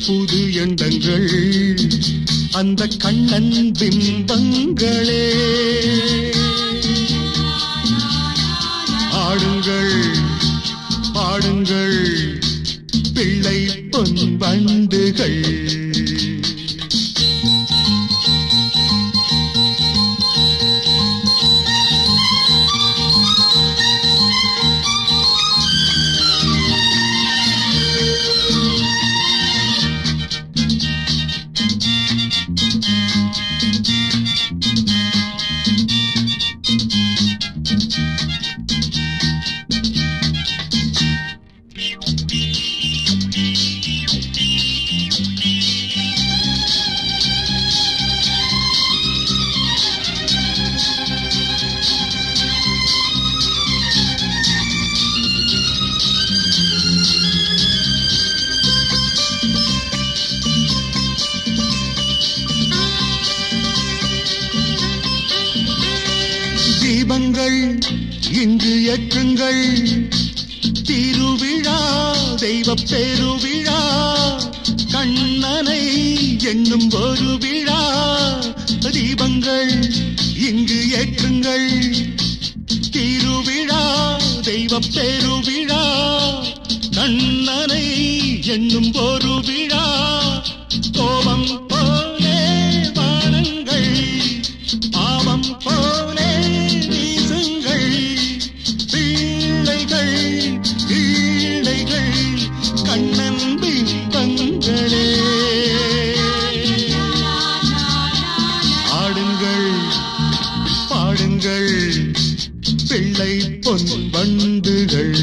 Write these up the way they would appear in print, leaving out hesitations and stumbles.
புது எண்ணங்கள் அந்த கண்ணன் பிம்பங்களே. ஆடுங்கள் பாடுங்கள் பிள்ளை பொன் வண்டுகள். தீபங்கள் இங்கு ஏற்றுங்கள், திருவிழா தெய்வ பெருவிழா, கண்ணனை என்னும் ஒரு விழா. தீபங்கள் இங்கு ஏற்றுங்கள், திருவிழா தெய்வ பெருவிழா, கண்ணனை என்னும் ஒரு விழா. கோபம் போலே வானங்கள், பாவம் போலே வீசுங்கள், பிள்ளைகள் பிள்ளைகள் கண்ணன் பிம்பங்களே. ஆடுங்கள் பாடுங்கள் பிள்ளை பொன் வண்டுகள்.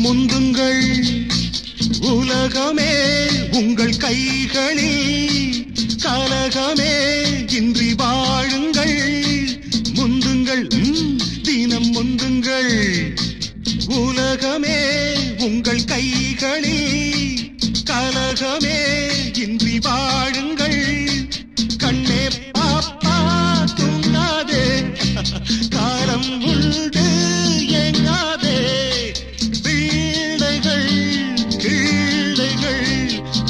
முந்துங்கள் உலகமே உங்கள் கைகளில், கலகமே இன்றி வாழுங்கள். முந்துங்கள் தினம் முந்துங்கள், உலகமே உங்கள் கைகளில், கலகமே இன்றி வாழுங்கள். கண்ணே பாப்பா தூங்காதே, காலம் உண்டு எங்காதே,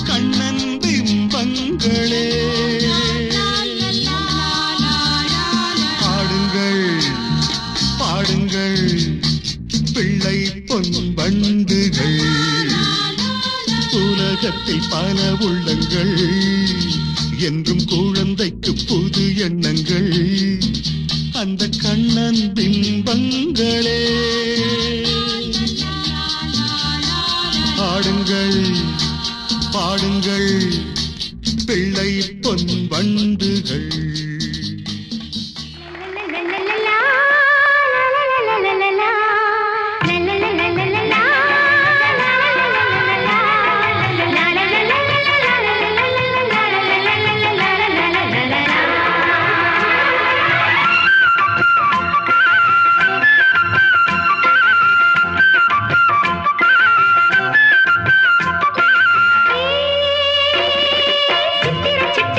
கண்ணன் பிம்பங்களே. பாடுங்கள் பாடுங்கள் பிள்ளை பொன் வண்டுகள். உலகத்தில் பல உள்ளங்கள், என்றும் குழந்தைக்கு புது எண்ணங்கள் அந்த கண்ணன் பிம்பங்களே. பாடுங்கள் பாடுங்கள் பிள்ளை பொன் வண்டுகள். சித்திர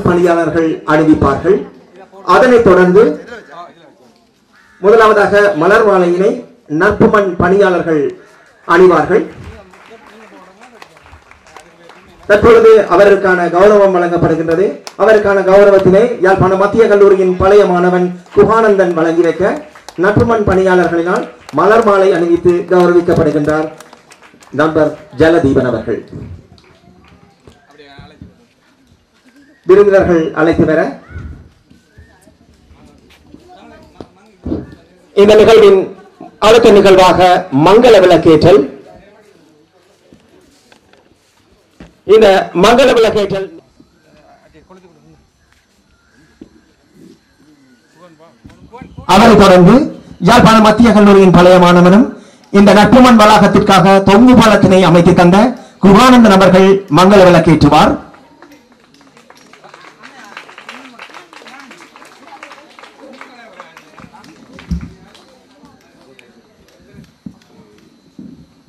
பணியாளர்கள் அணிவிப்பார்கள். அதனைத் தொடர்ந்து முதலாவதாக மலர் மாலையினை நற்புமண் பணியாளர்கள் அணிவார்கள். தற்பொழுது அவருக்கான கௌரவம் வழங்கப்படுகின்றது. அவருக்கான கௌரவத்தினை யாழ்ப்பாணம் மத்திய கல்லூரியின் பழைய மாணவன் குகானந்தன் வழங்கி வைக்க நற்புமண் பணியாளர்களினால் மலர் மாலை அணிவித்து கௌரவிக்கப்படுகின்றார் நண்பர் ஜலதீபன் அவர்கள். விருந்தினர்கள் அழைத்து வர இந்த நிகழ்வின் அடுத்த நிகழ்வாக மங்கள விளக்கேற்றல். இந்த மங்கள விளக்கேற்றல் அவரைத் தொடர்ந்து யாழ்ப்பாணம் மத்திய கல்லூரியின் பழைய மாணவனும் இந்த நற்புமண் வளாகத்திற்காக தொங்கு பாலத்தினை அமைத்து தந்த குகானந்தன் அவர்கள் மங்கள விளக்கேற்றுவார்.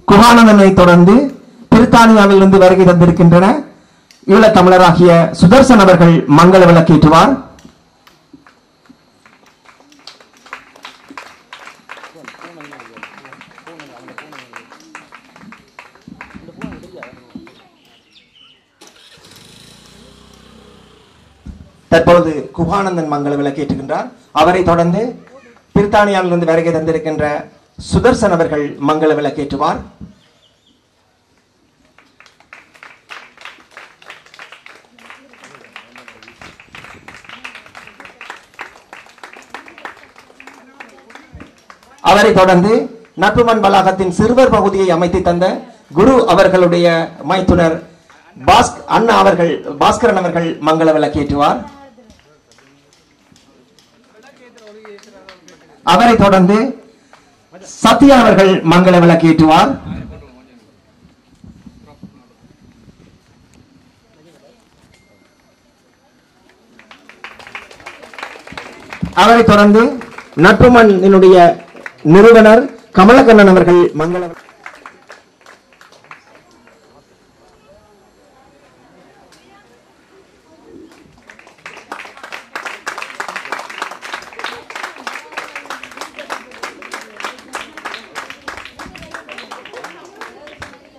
குகானந்தனை தொடர்ந்து பிரித்தானியாவிலிருந்து வருகை தந்திருக்கின்றன ஈழத்தமிழராகிய சுதர்சன் அவர்கள் மங்கள விளக்கேற்றுவார். தற்பொழுது குகானந்தன் மங்கள விளக்கேற்றுகின்றார். அவரை தொடர்ந்து பிரித்தானியாவிலிருந்து வருகை தந்திருக்கின்ற சுதர்சன் அவர்கள் மங்கள விளக்கேற்றுவார். அவரை தொடர்ந்து நற்புமண் வளாகத்தின் சிறுவர் பகுதியை அமைத்து தந்த குரு அவர்களுடைய மைத்துனர் அண்ணா அவர்கள் பாஸ்கரன் அவர்கள் மங்கள விளக்கேற்றுவார். அவரை தொடர்ந்து சத்யா அவர்கள் மங்கள விளக்கேற்றுவார். அவரை தொடர்ந்து நற்புமண்ணினுடைய நிறுவனர் கமலக்கண்ணன் அவர்கள் மங்கள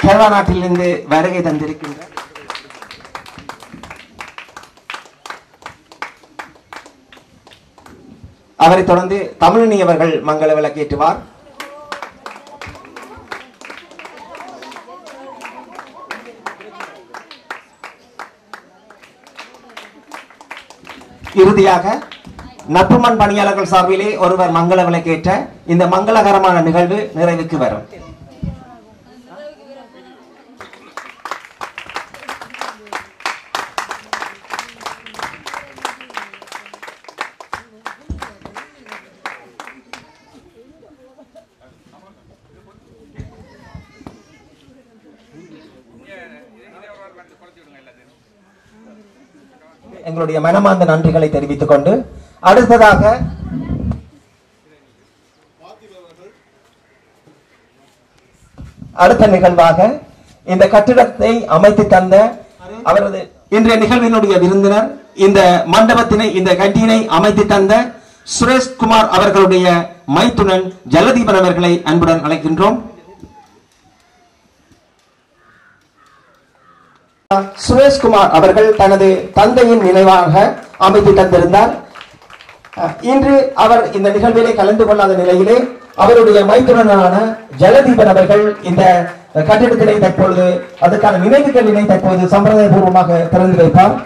கேரளா நாட்டிலிருந்து வருகை தந்திருக்கின்றார் அவரை தொடர்ந்து தமிழினி அவர்கள் மங்கள விளக்கேற்றுவார். இறுதியாக நற்புமண் பணியாளர்கள் சார்பிலே ஒருவர் மங்கள விளக்கேற்ற இந்த மங்களகரமான நிகழ்வு நிறைவுக்கு வரும். எங்களுடைய மனமார்ந்த நன்றிகளை தெரிவித்துக் கொண்டு அடுத்ததாக அடுத்த நிகழ்வாக இந்த கட்டிடத்தை அமைத்து தந்த அவரது இன்றைய நிகழ்வினுடைய விருந்தினர் இந்த மண்டபத்தினை இந்த கட்டினை அமைத்து தந்த சுரேஷ்குமார் அவர்களுடைய மைத்துனன் ஜலதீபன் அவர்களை அன்புடன் அழைக்கின்றோம். சுரேஷ்குமார் அவர்கள் தனது தந்தையின் நினைவாக அமைத்து தந்திருந்தார். இன்று அவர் இந்த நிகழ்விலே கலந்து கொள்ளாத நிலையிலே அவருடைய மைத்துனரான ஜலதீபன் அவர்கள் இந்த கட்டிடத்தினை தற்பொழுது அதுக்கான நினைவுகளினை தற்போது சம்பிரதாய பூர்வமாக திறந்து வைப்பார்.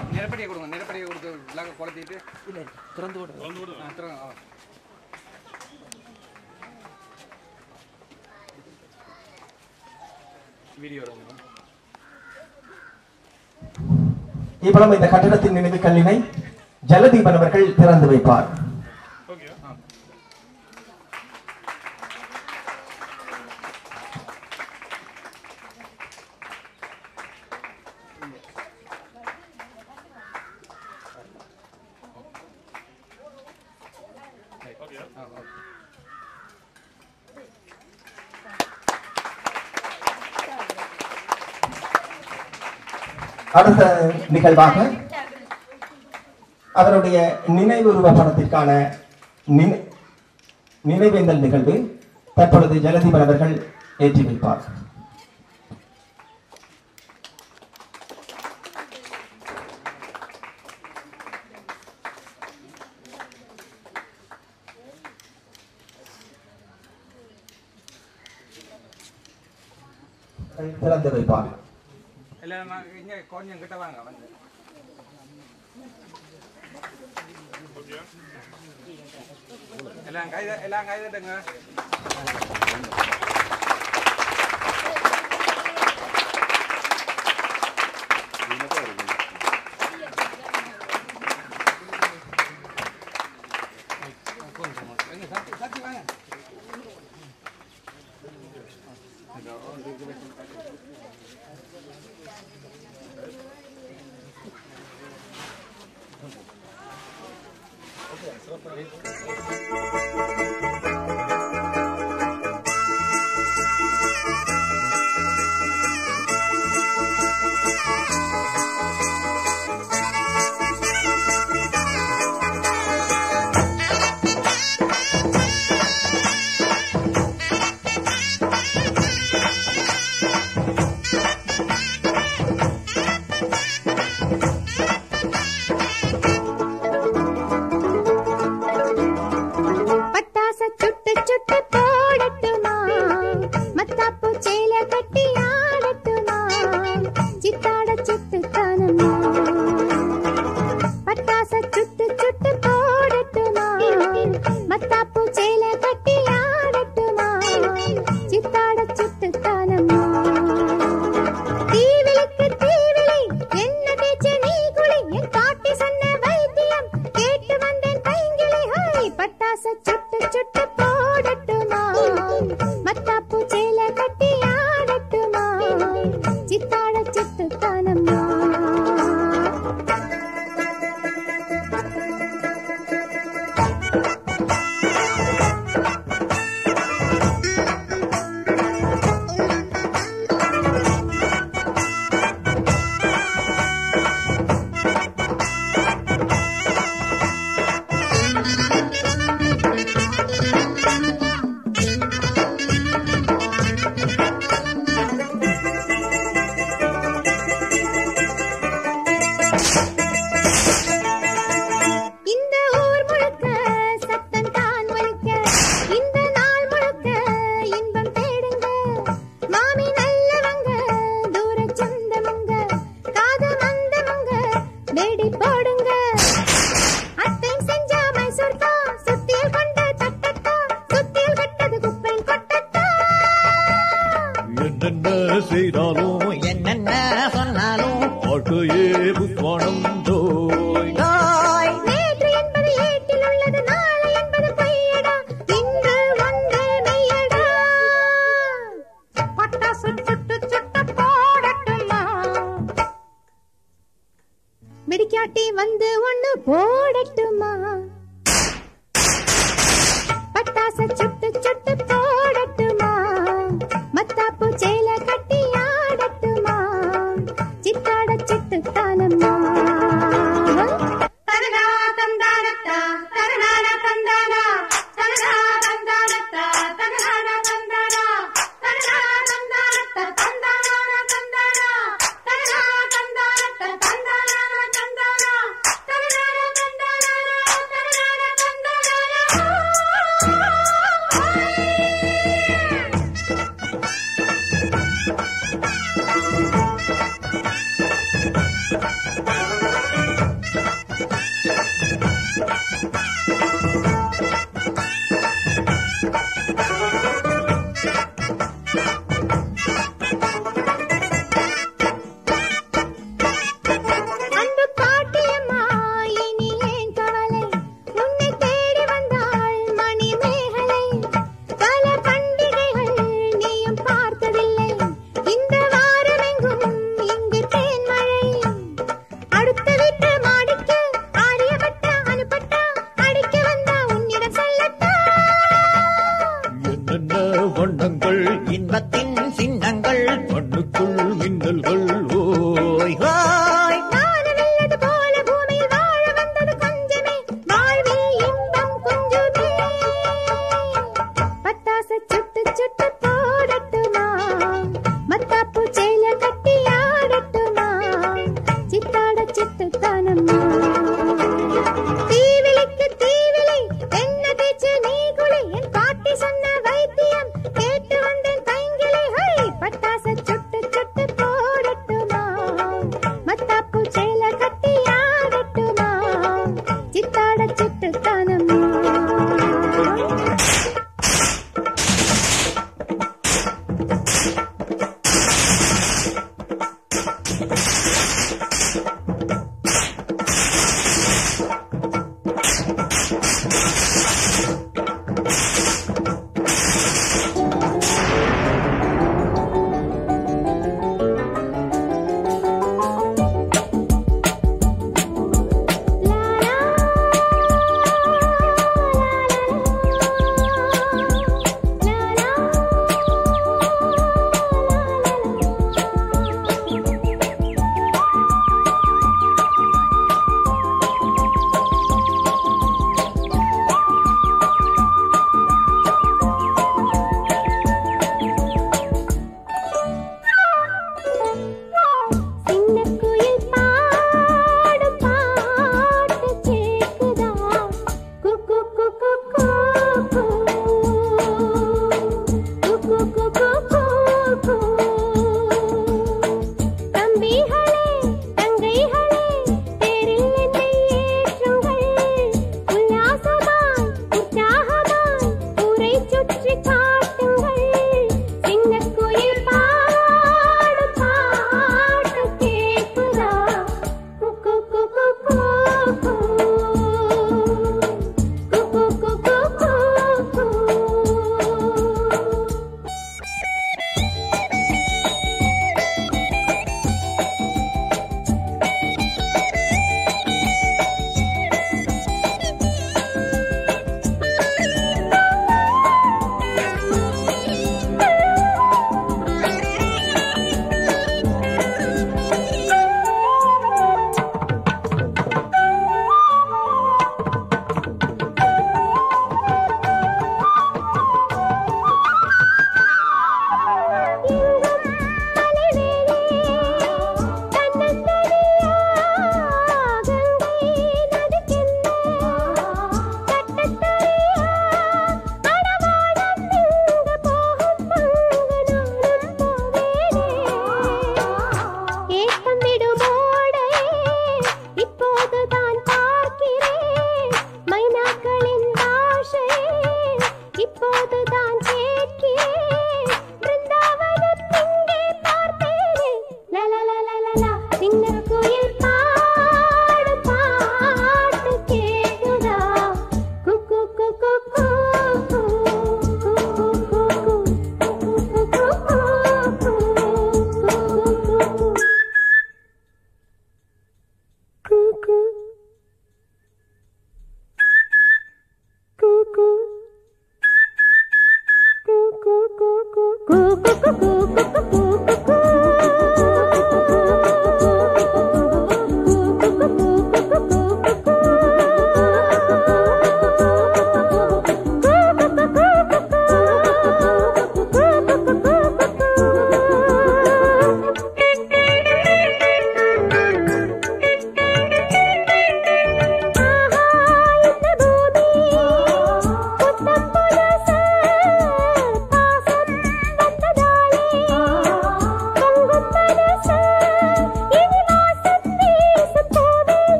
இப்பொழுது இந்த கட்டிடத்தின் நினைவு கல்லினை ஜலதீபன் அவர்கள் திறந்து வைப்பார். அடுத்த நிகழ்வாக அவருடைய நினைவுருவ படத்திற்கான நினைவேந்தல் நிகழ்வு தற்பொழுது ஜலதீபன் அவர்கள் ஏற்றி வைப்பார். திறந்து வைப்பார். கொஞ்சம் கிட்ட வாங்க வந்து எல்லாம் கைதட்டுங்க. சத்தி வாங்க.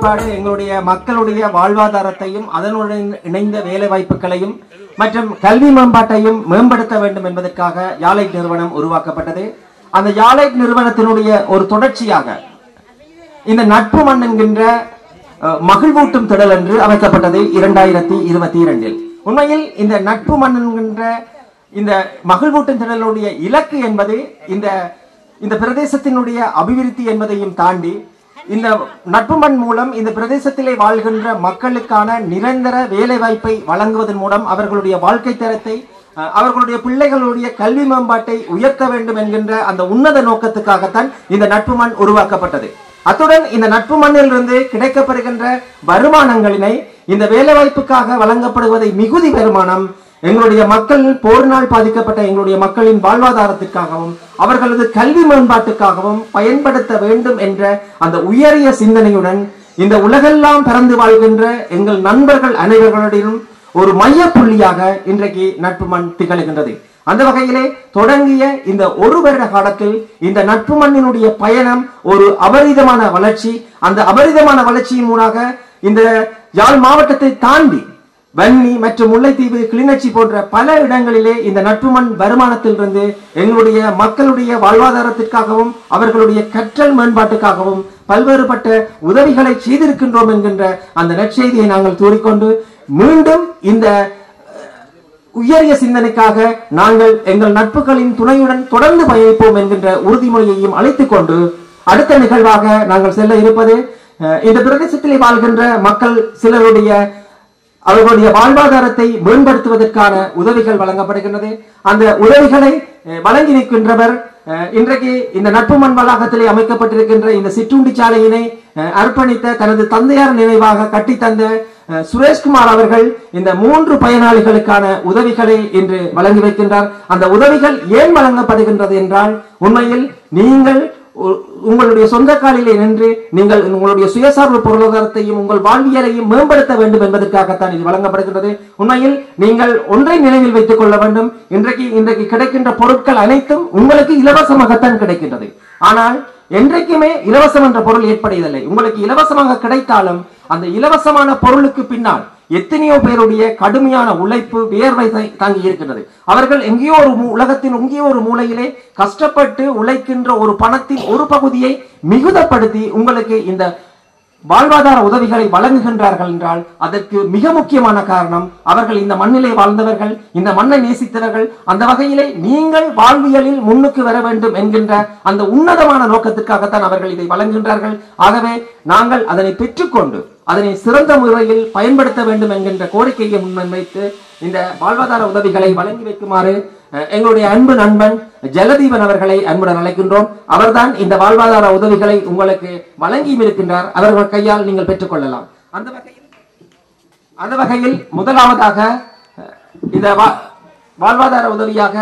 பிற்பாடு எங்களுடைய மக்களுடைய வாழ்வாதாரத்தையும் அதனுடன் இணைந்த வேலை வாய்ப்புகளையும் மற்றும் கல்வி மேம்பாட்டையும் மேம்படுத்த வேண்டும் என்பதற்காக யாழைட் நிறுவனம் உருவாக்கப்பட்டது. அந்த யாழைட் நிறுவனத்தினுடைய ஒரு தொடர்ச்சியாக இந்த நட்பு மண் என்கின்ற மகிழ்வூட்டும் திடல் என்று அமைக்கப்பட்டது 2022. உண்மையில் இந்த நட்பு மண் என்கின்ற இந்த மகிழ்வூட்டும் திடலுடைய இலக்கு என்பது இந்த பிரதேசத்தினுடைய அபிவிருத்தி என்பதையும் தாண்டி இந்த நட்பு மண் மூலம் இந்த பிரதேசத்திலே வாழ்கின்ற மக்களுக்கான நிரந்தர வேலை வாய்ப்பை வழங்குவதன் மூலம் அவர்களுடைய வாழ்க்கை தரத்தை அவர்களுடைய பிள்ளைகளுடைய கல்வி மேம்பாட்டை உயர்த்த வேண்டும் என்கின்ற அந்த உன்னத நோக்கத்துக்காகத்தான் இந்த நட்பு மண் உருவாக்கப்பட்டது. அத்துடன் இந்த நட்பு மண்ணிலிருந்து கிடைக்கப்படுகின்ற வருமானங்களினை இந்த வேலை வாய்ப்புக்காக வழங்கப்படுவதை மிகுதி வருமானம் எங்களுடைய மக்கள் போரினால் பாதிக்கப்பட்ட எங்களுடைய மக்களின் வாழ்வாதாரத்திற்காகவும் அவர்களது கல்வி மேம்பாட்டுக்காகவும் பயன்படுத்த வேண்டும் என்ற அந்த உயரிய சிந்தனையுடன் இந்த உலகெல்லாம் பறந்து வாழ்கின்ற எங்கள் நண்பர்கள் அனைவர்களுடையும் ஒரு மைய புள்ளியாக இன்றைக்கு நட்பு மண் திகழ்கின்றது. அந்த வகையிலே தொடங்கிய இந்த ஒரு வருட காலத்தில் இந்த நட்பு மண்ணினுடைய பயணம் ஒரு அபரிதமான வளர்ச்சி. அந்த அபரிதமான வளர்ச்சியின் மூலமாக இந்த யாழ் மாவட்டத்தை தாண்டி வன்னி மற்றும் முல்லைத்தீவு, கிளிநொச்சி போன்ற பல இடங்களிலே இந்த நட்பு மண் வருமானத்திலிருந்து எங்களுடைய மக்களுடைய வாழ்வாதாரத்திற்காகவும் அவர்களுடைய கற்றல் மேம்பாட்டுக்காகவும் பல்வேறுபட்ட உதவிகளை செய்திருக்கின்றோம் என்கின்ற அந்த நற்செய்தியை நாங்கள் கூறிக்கொண்டு மீண்டும் இந்த உயரிய சிந்தனைக்காக நாங்கள் எங்கள் நட்புகளின் துணையுடன் தொடர்ந்து பயணிப்போம் என்கின்ற உறுதிமொழியையும் அளித்துக் கொண்டு அடுத்த நிகழ்வாக நாங்கள் செல்ல இருப்பது இந்த பிரதேசத்திலே வாழ்கின்ற மக்கள் சிலருடைய அவர்களுடைய வாழ்வாதாரத்தை மேம்படுத்துவதற்கான உதவிகள் வழங்கப்படுகின்றது. அந்த உதவிகளை வழங்கி நிற்கின்றவர் இன்றைக்கு இந்த நட்பு மண் வளாகத்திலே அமைக்கப்பட்டிருக்கின்ற இந்த சிற்றுண்டி சாலையினை அர்ப்பணித்த தனது தந்தையார் நினைவாக கட்டித்தந்த சுரேஷ்குமார் அவர்கள் இந்த 3 பயனாளிகளுக்கான உதவிகளை இன்று வழங்கி வைக்கின்றார். அந்த உதவிகள் ஏன் வழங்கப்படுகின்றது என்றால் உண்மையில் நீங்கள் உங்களுடைய சொந்த காலிலே நின்று நீங்கள் உங்களுடைய சுயசார்பு பொருளாதாரத்தையும் உங்கள் வாழ்வியலையும் மேம்படுத்த வேண்டும் என்பதற்காகத்தான் இது வழங்கப்படுகின்றது. உண்மையில் நீங்கள் ஒன்றை நினைவில் வைத்துக் கொள்ள வேண்டும். இன்றைக்கு கிடைக்கின்ற பொருட்கள் அனைத்தும் உங்களுக்கு இலவசமாகத்தான் கிடைக்கின்றது. ஆனால் என்றைக்குமே இலவசம் என்ற பொருள் ஏற்படுவதில்லை. உங்களுக்கு இலவசமாக கிடைத்தாலும் அந்த இலவசமான பொருளுக்கு பின்னால் எத்தனையோ பேருடைய கடுமையான உழைப்பு வியர்வை தாங்கி இருக்கின்றது. அவர்கள் எங்கேயோ உலகத்தின் எங்கேயோ ஒரு மூலையிலே கஷ்டப்பட்டு உழைக்கின்ற ஒரு பணத்தின் ஒரு பகுதியை மிகுதப்படுத்தி உங்களுக்கு இந்த வாழ்வாதார உதவிகளை வழங்குகின்றார்கள் என்றால் அதற்கு மிக முக்கியமான காரணம் அவர்கள் இந்த மண்ணிலே வாழ்ந்தவர்கள், இந்த மண்ணை நேசித்தவர்கள். அந்த வகையிலே நீங்கள் வாழ்வியலில் முன்னுக்கு வர வேண்டும் என்கின்ற அந்த உன்னதமான நோக்கத்திற்காகத்தான் அவர்கள் இதை வழங்குகின்றார்கள். ஆகவே நாங்கள் அதனை பெற்றுக்கொண்டு அதனை சிறந்த முறையில் பயன்படுத்த வேண்டும் என்கின்ற கோரிக்கையை முன்வைத்து இந்த வாழ்வாதார உதவிகளை வழங்கி வைக்குமாறு எங்களுடைய அன்பு நண்பன் ஜலதீபன் அவர்களை அன்புடன் அழைக்கின்றோம். அவர்தான் இந்த வாழ்வாதார உதவிகளை உங்களுக்கு வழங்கியும் இருக்கின்றார். அவர்கள் கையால் நீங்கள் பெற்றுக் கொள்ளலாம். அந்த வகையில் முதலாவதாக இந்த வாழ்வாதார உதவியாக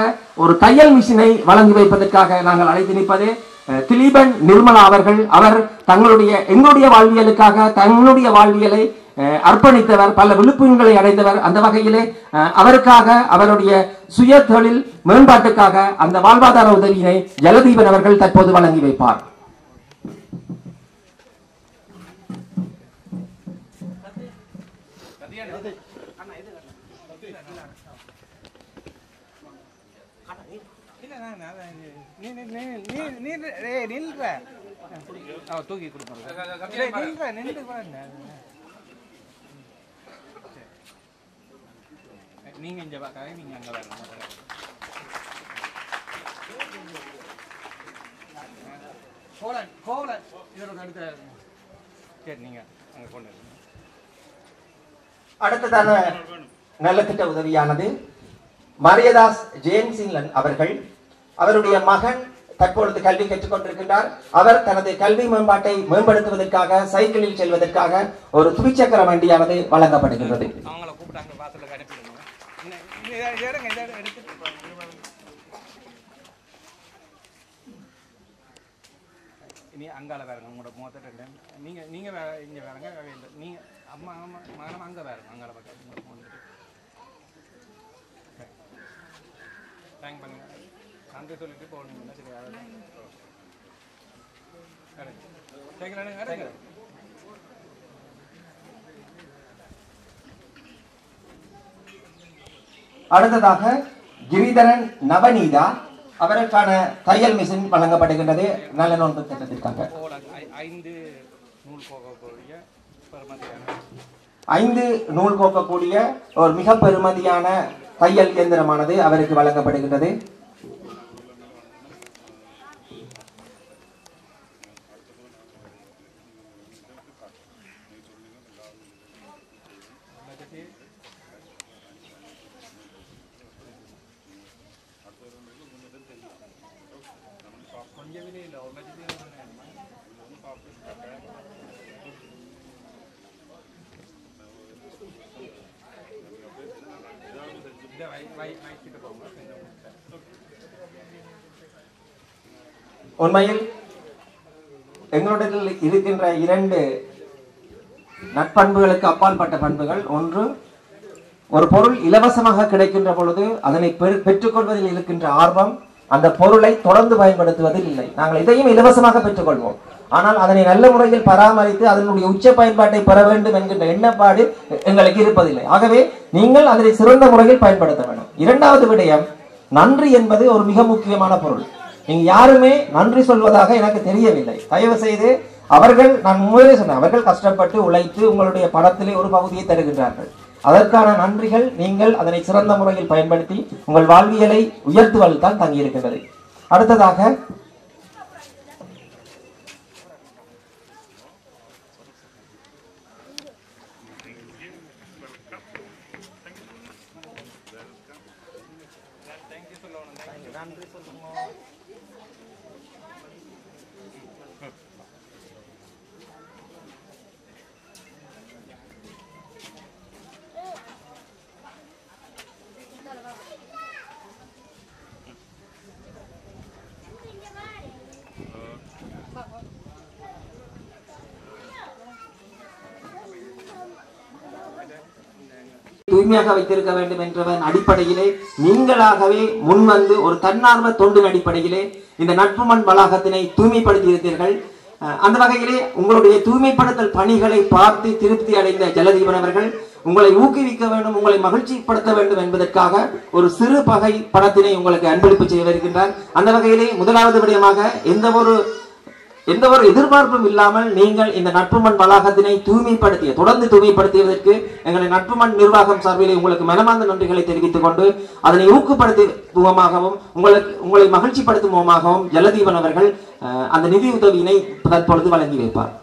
ஒரு தையல் மிஷினை வழங்கி வைப்பதற்காக நாங்கள் அழைத்து நிற்பது திலீபன் நிர்மலா அவர்கள். அவர் எங்களுடைய வாழ்வியலுக்காக தங்களுடைய வாழ்வியலை அர்ப்பணித்தவர், பல விழுப்புண்களை அடைந்தவர். அந்த வகையிலே அவருக்காக அவருடைய சுய தொழில் மேம்பாட்டுக்காக அந்த வாழ்வாதார உதவியினை ஜலதீபன் அவர்கள் தற்போது வழங்கி வைப்பார். நீங்க இங்க பாக்காதீங்க, நீங்க அங்க வரணும். கோவலன் இதோட அடுத்த சரி நீங்க அங்க கொண்டு அடுத்ததான நலத்திட்ட உதவியானது மரியதாஸ் ஜேம்சிங்லன் அவர்கள். அவருடைய மகன் தற்பொழுது கல்வி கற்றுக் கொண்டிருக்கின்றார். அவர் தனது கல்வி மேம்பாட்டை மேம்படுத்துவதற்காக சைக்கிளில் செல்வதற்காக ஒரு துவிச்சக்கர வண்டியானது வழங்கப்படுகின்றது. அவங்கள கூப்பிட்டாங்க, வாசல்ல அனுப்பிடுங்க. இனி அங்கால வேறுங்க உங்களோட மொத்த நீங்க நீங்க இங்க வேறுங்க நீங்க அம்மா அம்மா மகனம் அங்க வேறுங்க அங்கால பக்கம் தேங்க் பண்ணுங்க. அங்கே சொல்லிட்டு போகணுங்களா? சரி கேட்குறானுங்க. அடுத்ததாக கிரிதரன் நவநீதா அவருக்கான தையல் மிஷின் வழங்கப்படுகின்றது நல்ல நோன்பு திட்டத்திற்காக. 5 நூல் கோக்கக்கூடிய ஒரு மிக பெருமதியான தையல் இயந்திரமானது அவருக்கு வழங்கப்படுகின்றது. உண்மையில் எங்களுடைய இருக்கின்ற 2 நட்பண்புகளுக்கு அப்பாற்பட்ட பண்புகள். ஒன்று, ஒரு பொருள் இலவசமாக கிடைக்கின்ற பொழுது அதனை பெற்றுக்கொள்வதில் இருக்கின்ற ஆர்வம், அந்த பொருளை தொடர்ந்து பயன்படுத்துவதில் இல்லை. நாங்கள் இதையும் இலவசமாக பெற்றுக்கொள்வோம், ஆனால் அதனை நல்ல முறையில் பராமரித்து அதனுடைய உச்ச பயன்பாட்டை பெற வேண்டும் என்கின்ற எண்ணப்பாடு எங்களுக்கு இருப்பதில்லை. ஆகவே நீங்கள் அதனை சிறந்த முறையில் பயன்படுத்த வேண்டும். 2வது விடயம், நன்றி என்பது ஒரு மிக முக்கியமான பொருள். நீங்க யாருமே நன்றி சொல்வதாக எனக்கு தெரியவில்லை. தயவு செய்து அவர்கள், நான் முதலே சொன்னேன், அவர்கள் கஷ்டப்பட்டு உழைத்து உங்களுடைய பணத்திலே ஒரு பகுதியை தருகின்றார்கள். அதற்கான நன்றிகள் நீங்கள் அதனை சிறந்த முறையில் பயன்படுத்தி உங்கள் வாழ்வியலை உயர்த்துவதில் தான் தங்கியிருக்கின்றது. அடுத்ததாக தூய்மையாக வைத்திருக்க வேண்டும் என்றவன் அடிப்படையிலே நீங்களாகவே முன்வந்து ஒரு தன்னார்வ தொண்டின் அடிப்படையிலே இந்த நட்பு மண் வளாகத்தினை தூய்மைப்படுத்தி இருக்கிறீர்கள். அந்த வகையிலே உங்களுடைய தூய்மைப்படுத்தல் பணிகளை பார்த்து திருப்தி அடைந்த ஜலதீபன் அவர்கள் உங்களை ஊக்குவிக்க வேண்டும், உங்களை மகிழ்ச்சிப்படுத்த வேண்டும் என்பதற்காக ஒரு சிறு பகை பணத்தினை உங்களுக்கு அன்பளிப்பு செய்ய வருகின்றார். அந்த வகையிலே முதலாவது விடயமாக எந்த ஒரு எதிர்பார்ப்பும் இல்லாமல் நீங்கள் இந்த நட்பு மண் வளாகத்தினை தொடர்ந்து தூய்மைப்படுத்தியதற்கு எங்களை நட்பு மண் நிர்வாகம் சார்பிலே உங்களுக்கு மனமார்ந்த நன்றிகளை தெரிவித்துக் கொண்டு அதனை ஊக்கப்படுத்துவமாகவும் உங்களை மகிழ்ச்சிப்படுத்துவமாகவும் ஜலதீபன் அவர்கள் அந்த நிதி உதவியினை தற்பொழுது வழங்கி வைப்பார்.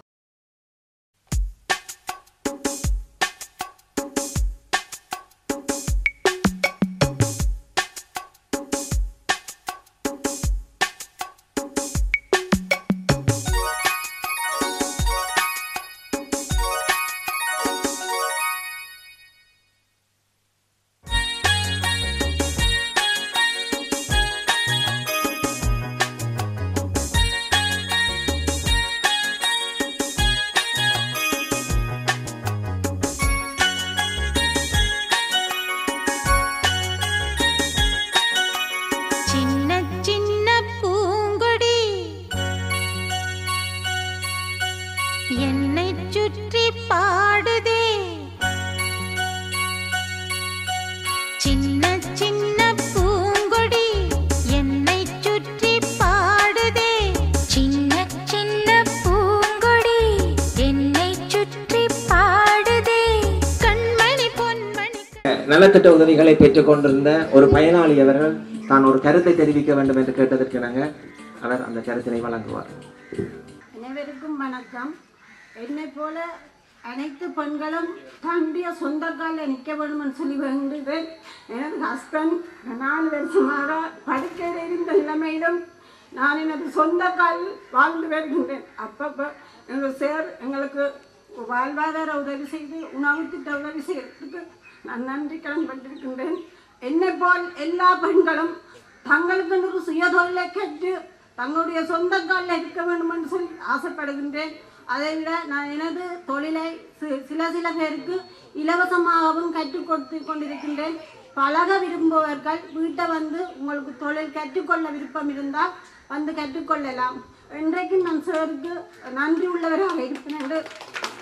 நலத்திட்ட உதவிகளை பெற்றுக் கொண்டிருந்த ஒரு பயனாளி அவர்கள் தான் ஒரு கருத்தை தெரிவிக்க வேண்டும் என்று கேட்டதற்கு அவர் அந்த கருத்தினை வழங்குவார். அனைவருக்கும் வணக்கம். என்னை போல அனைத்து பெண்களும் தன்னுடைய சொந்த காலில் நிற்க வேண்டும் சொல்லி வேண்டுகிறேன். எனது ஹஸ்பண்ட் 4 வருஷமாக படுக்கையில் இருந்த நிலைமையிலும் நான் எனது சொந்த காலில் வாழ்ந்து வருகின்றேன். அப்பப்போ எங்கள் சார் எங்களுக்கு வாழ்வாதார உதவி செய்து உணவு திட்ட உதவி செய்யறதுக்கு நான் நன்றி கடன்பட்டிருக்கின்றேன். என்னை போல் எல்லா பெண்களும் தங்களுக்கு ஒரு சுயதொழிலை கற்று தங்களுடைய சொந்த காலில் இருக்க வேண்டும் என்று சொல்லி ஆசைப்படுகின்றேன். அதை விட நான் எனது தொழிலை சில பேருக்கு இலவசமாகவும் கற்றுக் கொடுத்து கொண்டிருக்கின்றேன். பழக விரும்புபவர்கள் வீட்டை வந்து உங்களுக்கு தொழில் கற்றுக்கொள்ள விருப்பம் இருந்தால் வந்து கற்றுக்கொள்ளலாம். இன்றைக்கு நான் சாருக்கு நன்றி உள்ளவராக இருப்பேன் என்று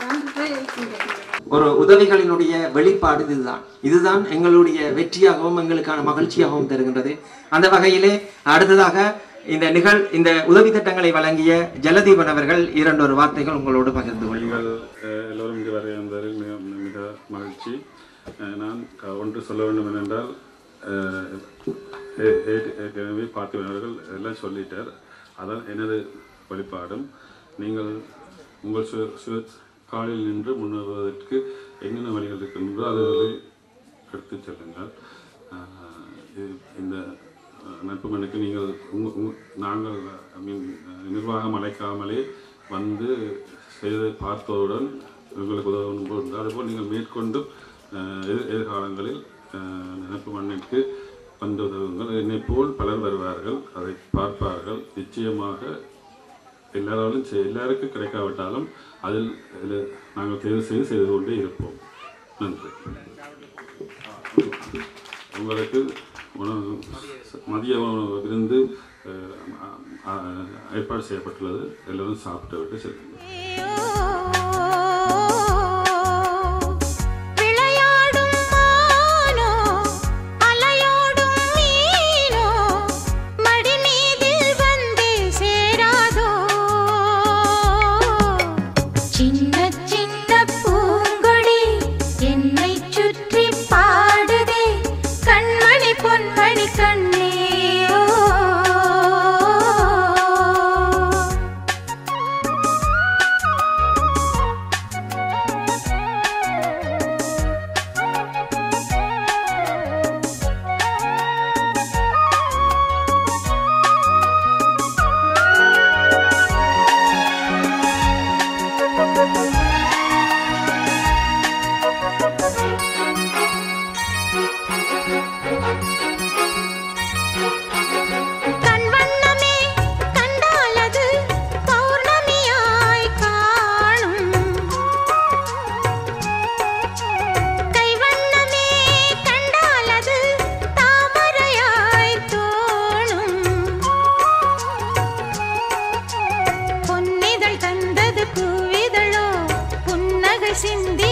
நன்றி இருக்கின்றேன். ஒரு உதவிகளினுடைய வெளிப்பாடு இதுதான் எங்களுடைய வெற்றியாகவும் எங்களுக்கான மகிழ்ச்சியாகவும் தருகின்றது. அந்த வகையிலே அடுத்ததாக இந்த உதவி திட்டங்களை வழங்கிய ஜலதீபன் அவர்கள் 2 வார்த்தைகள் உங்களோடு பகிர்ந்து கொள்ளுங்கள். எல்லோரும் இங்கு வர வந்ததில் மிக மகிழ்ச்சி. நான் ஒன்று சொல்ல வேண்டும் என்னென்றால், ஏற்கனவே பார்த்திபர்கள் எல்லாம் சொல்லிட்டார். அதான் எனது வெளிப்பாடும். நீங்கள் உங்கள் காலில் நின்று முன்னேறுவதற்கு என்னென்ன வழிகள் இருக்கின்றோ அதுகளை எடுத்து செல்லுங்கள். இந்த நட்பு மனுக்கு நாங்கள் நிர்வாகம் அழைக்காமலே வந்து செய்து பார்த்ததுடன் உங்களுக்கு உதவும் போது அதுபோல் நீங்கள் மேற்கொண்டு எதிர்காலங்களில் நட்பு மண்ணிற்கு வந்து உதவுங்கள். என்னை போல் பலர் வருவார்கள், அதை பார்ப்பார்கள். நிச்சயமாக எல்லாருக்கும் கிடைக்காவிட்டாலும் அதில் நாங்கள் தேர்வு செய்து கொண்டே இருப்போம். நன்றி. உங்களுக்கு மதிய உணவு விருந்து ஏற்பாடு செய்யப்பட்டுள்ளது. எல்லோரும் சாப்பிட்டு விட்டு செல்லுங்கள். சிந்தி